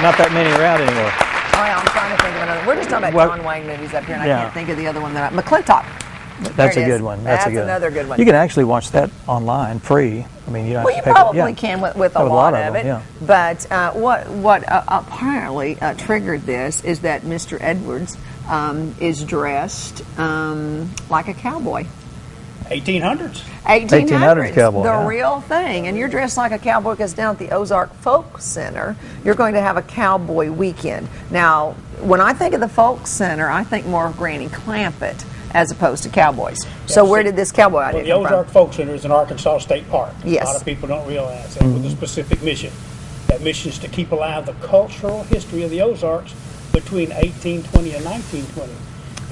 not that many around anymore. Oh, yeah, I'm trying to think of another. We're just talking about John Wayne movies up here, and I can't think of the other one that McClintock. That's a good one. That's another good one. You can actually watch that online free. I mean, you don't have to pay probably can with a lot of it. Yeah. But what apparently triggered this is that Mr. Edwards is dressed like a cowboy. 1800s. 1800s cowboy. The real thing. And you're dressed like a cowboy because down at the Ozark Folk Center, you're going to have a Cowboy Weekend. Now, when I think of the Folk Center, I think more of Granny Clampett as opposed to cowboys. So where did this cowboy idea come from? The Ozark Folk Center is in Arkansas State Park. Yes. A lot of people don't realize that with a specific mission. That mission is to keep alive the cultural history of the Ozarks between 1820 and 1920.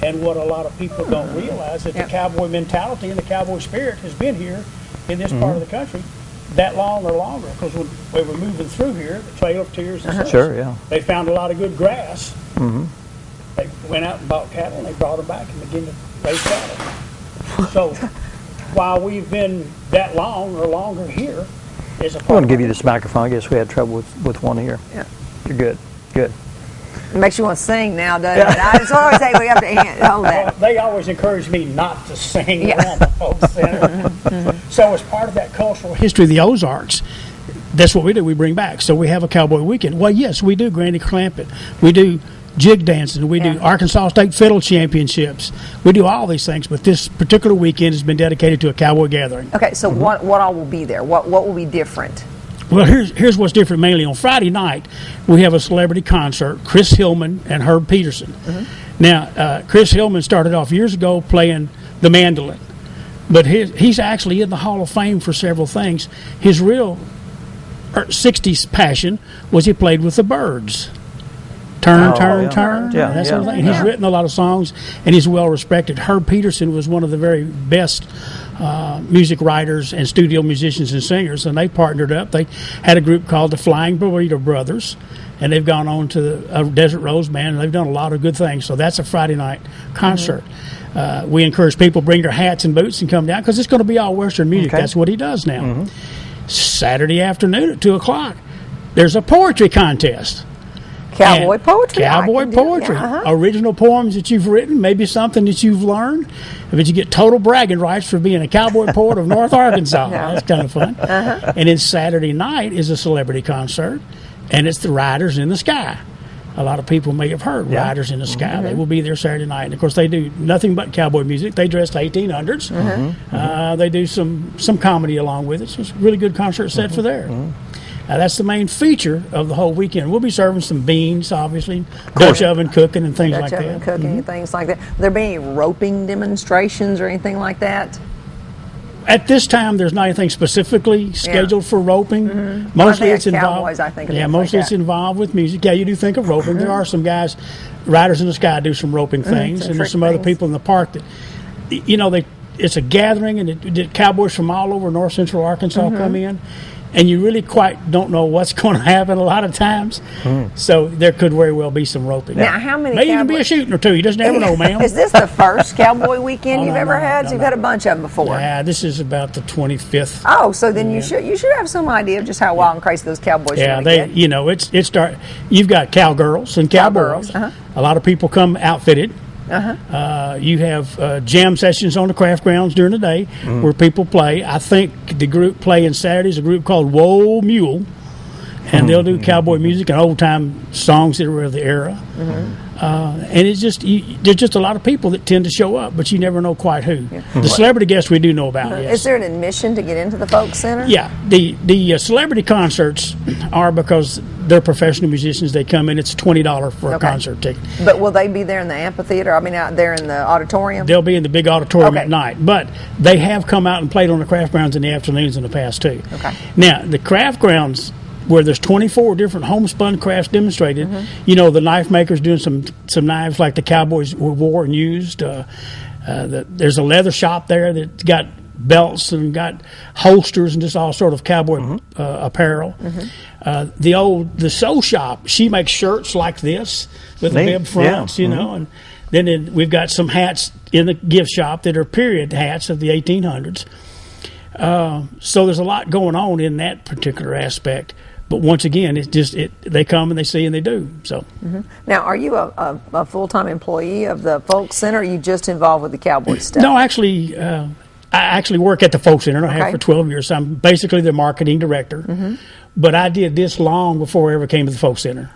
And what a lot of people don't realize is the cowboy mentality and the cowboy spirit has been here in this part of the country that long or longer. Because when we were moving through here, the Trail of Tears and such, they found a lot of good grass. They went out and bought cattle and they brought them back and began to raise cattle. So while we've been that long or longer here, is a part. I want to give you this microphone. I guess we had trouble with one here. Yeah. You're good. Good. It makes you want to sing now, doesn't it? I just always say we have to hold that. They always encourage me not to sing around the Folk Center. So as part of that cultural history of the Ozarks, that's what we do. We bring back. So we have a Cowboy Weekend. Well, yes, we do Granny Clampett. We do jig dancing. We do Arkansas State Fiddle Championships. We do all these things, but this particular weekend has been dedicated to a cowboy gathering. Okay, so what all will be there? What will be different? Well, here's what's different mainly. On Friday night, we have a celebrity concert, Chris Hillman and Herb Peterson. Now, Chris Hillman started off years ago playing the mandolin, but he's actually in the Hall of Fame for several things. His real 60s passion was he played with the Byrds. Turn. Yeah, that sort of thing. And he's written a lot of songs, and he's well respected. Herb Peterson was one of the very best music writers and studio musicians and singers, and they partnered up. They had a group called the Flying Burrito Brothers, and they've gone on to the Desert Rose Band, and they've done a lot of good things. So that's a Friday night concert. We encourage people to bring their hats and boots and come down because it's going to be all Western music. That's what he does now. Saturday afternoon at 2 o'clock, there's a poetry contest. Cowboy poetry. Cowboy poetry. Original poems that you've written, maybe something that you've learned. But you get total bragging rights for being a cowboy poet of North Arkansas. That's kind of fun. And then Saturday night is a celebrity concert, and it's the Riders in the Sky. A lot of people may have heard Riders in the Sky. They will be there Saturday night. And, of course, they do nothing but cowboy music. They dress 1800s. They do some comedy along with it. So it's a really good concert set for there. That's the main feature of the whole weekend. We'll be serving some beans, obviously, Dutch oven cooking and things like that. Dutch oven cooking and things like that. Will there be any roping demonstrations or anything like that? At this time, there's not anything specifically scheduled for roping. Mostly it's involved. Cowboys, I think. Mostly it's involved with music. Yeah, you do think of roping. There are some guys, Riders in the Sky, do some roping things, and there's some other people in the park that, it's a gathering, and the cowboys from all over North Central Arkansas come in. And you really quite don't know what's going to happen a lot of times. So there could very well be some roping. Now, how many maybe even be a shooting or two. You just never know, ma'am. Is this the first Cowboy Weekend you've ever had? So you've had a bunch of them before. Yeah, this is about the 25th. Oh, so then you should have some idea of just how wild and crazy those cowboys are. Yeah, you've got cowgirls and cowboys. A lot of people come outfitted. You have jam sessions on the craft grounds during the day where people play. I think the group playing Saturday is a group called Whoa Mule, and they'll do cowboy music and old-time songs that were of the era. And it's just there's just a lot of people that tend to show up, but you never know quite who. The celebrity guests we do know about. Yes. Is there an admission to get into the Folk Center? Yeah, the celebrity concerts are because they're professional musicians. They come in. It's $20 for a concert ticket. But will they be there in the amphitheater? I mean, out there in the auditorium? They'll be in the big auditorium at night. But they have come out and played on the craft grounds in the afternoons in the past too. Now the craft grounds, where there's 24 different homespun crafts demonstrated. The knife makers doing some knives like the cowboys wore and used. There's a leather shop there that's got belts and got holsters and just all sort of cowboy apparel. The sew shop, she makes shirts like this with the bib fronts, and then we've got some hats in the gift shop that are period hats of the 1800s. So there's a lot going on in that particular aspect. But once again, they come and they see and they do. So Now, are you a full-time employee of the Folk Center, or are you just involved with the Cowboy stuff? No, actually, I actually work at the Folk Center. I have for 12 years. So I'm basically the marketing director. But I did this long before I ever came to the Folk Center.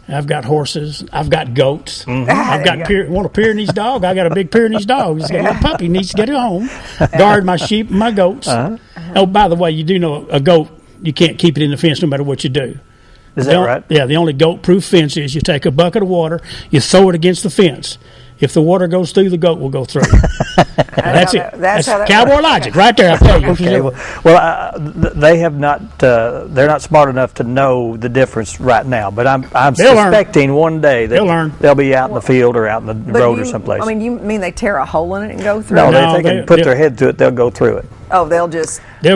I've got horses. I've got goats. I've got want a Pyrenees dog. I got a big Pyrenees dog. He's got a little puppy. Needs to get it home. Guard my sheep and my goats. Oh, by the way, you do know a goat, you can't keep it in the fence no matter what you do. Is that right? Yeah, the only goat-proof fence is you take a bucket of water, you throw it against the fence. If the water goes through, the goat will go through. That's it. That's cowboy logic right there, I tell you. Okay. Well, they have not. They're not smart enough to know the difference right now. But I'm suspecting one day that they'll be out in the field or out in the road or someplace. I mean, you mean they tear a hole in it and go through? No, it? if they can put their head through it, they'll go through it. Oh, they'll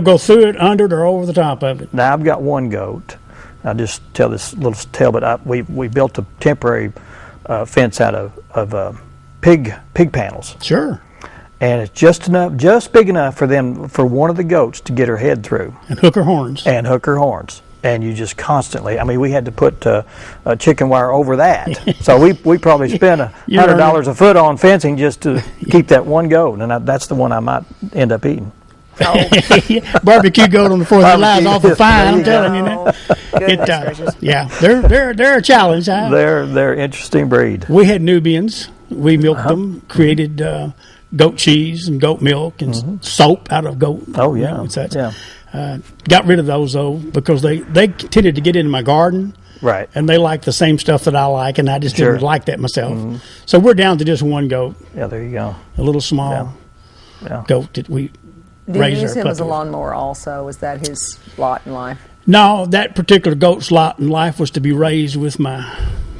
go through it, under it, or over the top of it. Now I've got one goat. I'll just tell this little tale, but we built a temporary fence out of pig panels. Sure. And it's just big enough for one of the goats to get her head through. And hook her horns. And you just constantly, I mean, we had to put chicken wire over that. So we probably spent $100 a foot on fencing just to keep that one goat. And that's the one I might end up eating. Barbecue goat on the 4th of July is awful fine. I'm telling you now. Yeah, they're a challenge. Huh? They're interesting breed. We had Nubians. We milked them, created goat cheese and goat milk and soap out of goat. Oh yeah, and such. Got rid of those though because they tended to get into my garden. Right. And they like the same stuff that I like, and I just didn't like that myself. So we're down to just one goat. Yeah, there you go. A little small goat that we. Do you use him as a lawnmower also? Is that his lot in life? No, that particular goat's lot in life was to be raised with my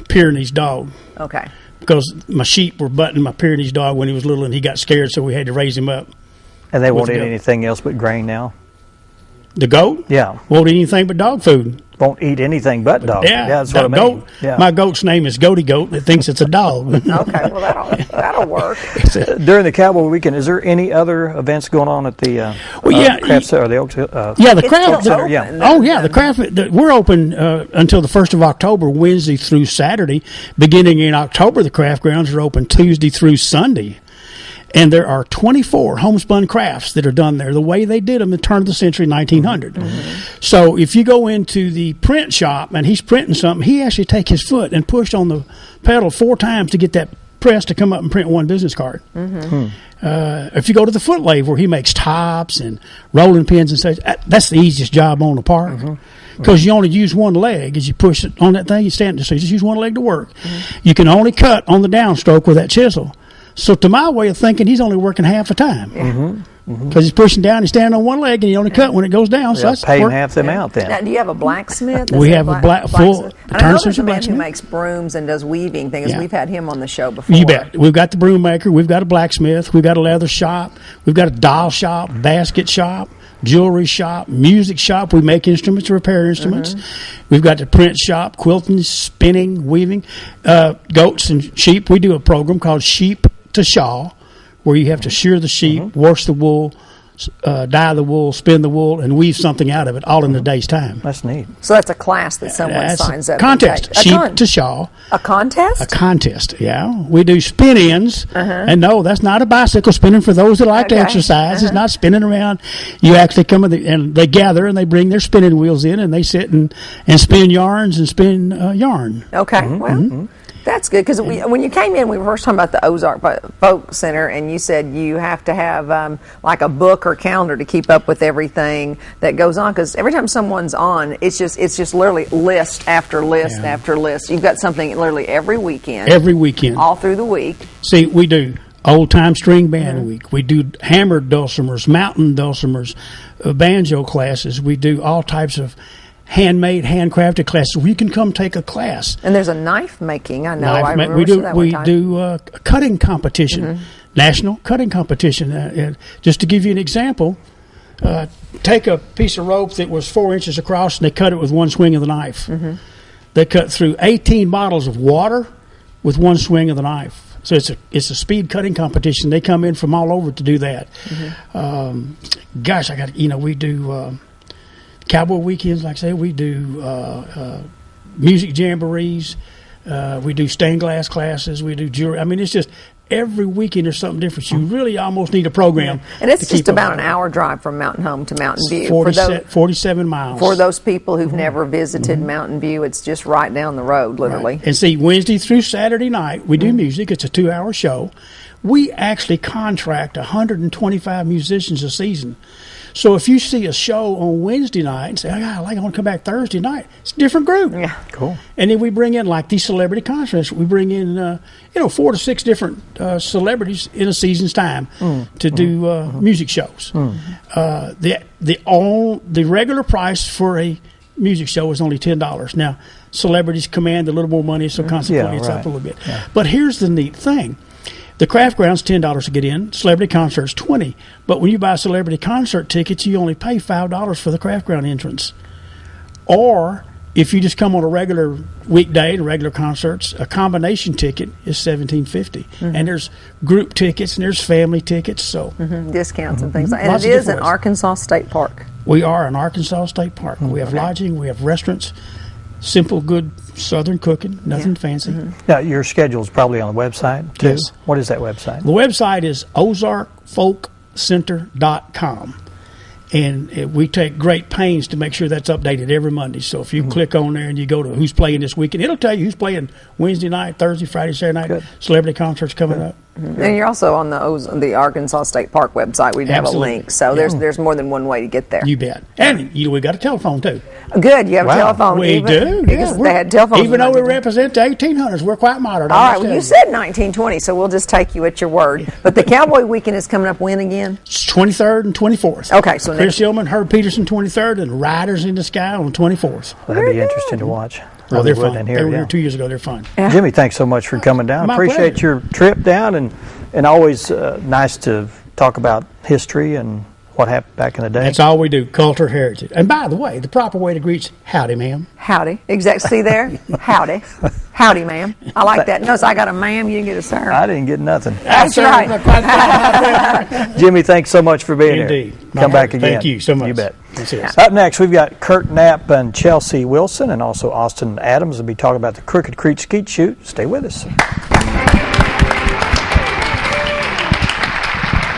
Pyrenees dog. Okay. Because my sheep were butting my Pyrenees dog when he was little, and he got scared, so we had to raise him up. And they won't eat anything else but grain now? The goat? Yeah. Won't eat anything but dog food. Won't eat anything but dog. Yeah, that's what I mean. Goat, my goat's name is Goaty Goat. It thinks it's a dog. Okay, well that'll work. During the Cowboy Weekend, is there any other events going on at the craft center or the Oak? The craft center. The craft. We're open until the 1st of October, Wednesday through Saturday. Beginning in October, the craft grounds are open Tuesday through Sunday. And there are 24 homespun crafts that are done there the way they did them at the turn of the century, 1900. So if you go into the print shop and he's printing something, he actually take his foot and push on the pedal 4 times to get that press to come up and print one business card. If you go to the foot lathe where he makes tops and rolling pins and such, that's the easiest job on the park. Because you only use one leg as you push it on that thing. You stand, so you just use one leg to work. You can only cut on the downstroke with that chisel. So to my way of thinking, he's only working half the time. Because he's pushing down, he's standing on one leg, and he only cut when it goes down. So that's pay him half the amount then. Now, do you have a blacksmith? We have a blacksmith. I know there's a man who makes brooms and does weaving things. We've had him on the show before. You bet. We've got the broom maker. We've got a blacksmith. We've got a leather shop. We've got a doll shop, basket shop, jewelry shop, music shop. We make instruments, repair instruments. We've got the print shop, quilting, spinning, weaving, goats and sheep. We do a program called Sheep to Shawl, where you have to shear the sheep, wash the wool, dye the wool, spin the wool, and weave something out of it all in a day's time. That's neat. So that's a class that someone signs up. Contest. Sheep to shawl. A contest? A contest, yeah. We do spin-ins. And no, that's not a bicycle spinning for those that like to exercise. It's not spinning around. You actually come and they gather and they bring their spinning wheels in and they sit and spin yarns and spin yarn. Okay, well... That's good, because when you came in, we were first talking about the Ozark Folk Center, and you said you have to have like a book or calendar to keep up with everything that goes on, because every time someone's on, it's just literally list after list after list. You've got something literally every weekend. Every weekend. All through the week. See, we do old-time string band week. We do hammered dulcimers, mountain dulcimers, banjo classes. We do all types of handmade, handcrafted classes. We can come take a class. And there's a knife making. I know. I remember that we do a cutting competition, national cutting competition. Just to give you an example, take a piece of rope that was 4 inches across, and they cut it with one swing of the knife. They cut through 18 bottles of water with one swing of the knife. So it's a speed cutting competition. They come in from all over to do that. We do Cowboy Weekends, like I say, we do music jamborees. We do stained glass classes. We do jewelry. I mean, it's just every weekend there's something different. You really almost need a program. And it's just about an hour drive from Mountain Home to Mountain View. 47 miles. For those people who've never visited Mountain View, it's just right down the road, literally. Right. And see, Wednesday through Saturday night, we do music. It's a 2-hour show. We actually contract 125 musicians a season. So if you see a show on Wednesday night and say, I want to come back Thursday night, it's a different group. Yeah. Cool. And then we bring in, like these celebrity concerts, we bring in, 4 to 6 different celebrities in a season's time to do music shows. The regular price for a music show is only $10. Now, celebrities command a little more money, so consequently it's up a little bit. Yeah. But here's the neat thing. The craft ground's $10 to get in. Celebrity concert's $20. But when you buy celebrity concert tickets, you only pay $5 for the craft ground entrance. Or if you just come on a regular weekday to regular concerts, a combination ticket is $17.50. And there's group tickets and there's family tickets. So discounts and things like that. And it is in Arkansas State Park. We are in Arkansas State Park. We have lodging. We have restaurants. Simple, good Southern cooking, nothing fancy. Now, your schedule is probably on the website, too? Yes. What is that website? The website is ozarkfolkcenter.com. And we take great pains to make sure that's updated every Monday. So if you click on there and you go to who's playing this weekend, it'll tell you who's playing Wednesday night, Thursday, Friday, Saturday night. Good. Celebrity concerts coming up. And you're also on the Arkansas State Park website. We have a link. So there's more than one way to get there. You bet. And we got a telephone, too. Good. You have a telephone. We do. Because they had telephones. Even though we represent the 1800s, we're quite modern. All right. Well, you said 1920, so we'll just take you at your word. But the Cowboy Weekend is coming up when again? It's 23rd and 24th. Okay. So Chris Hillman, Herb Peterson, 23rd, and Riders in the Sky on the 24th. Well, that'd be interesting to watch. Oh, they're fun. They were here 2 years ago. They're fun. Yeah. Jimmie, thanks so much for coming down. My Appreciate pleasure. your trip down, and always nice to talk about history and what happened back in the day. That's all we do, culture, heritage. And by the way, the proper way to greet's howdy, ma'am. Howdy. Exactly. See there? Howdy. Howdy, ma'am. I like that. Notice I got a ma'am, you didn't get a sir. I didn't get nothing. That's right. Jimmie, thanks so much for being here. Indeed. Come back again. Thank you so much. You bet. Yes. Up next, we've got Kurt Knapp and Chelsea Wilson, and also Austin Adams will be talking about the Crooked Creek Skeet Shoot. Stay with us.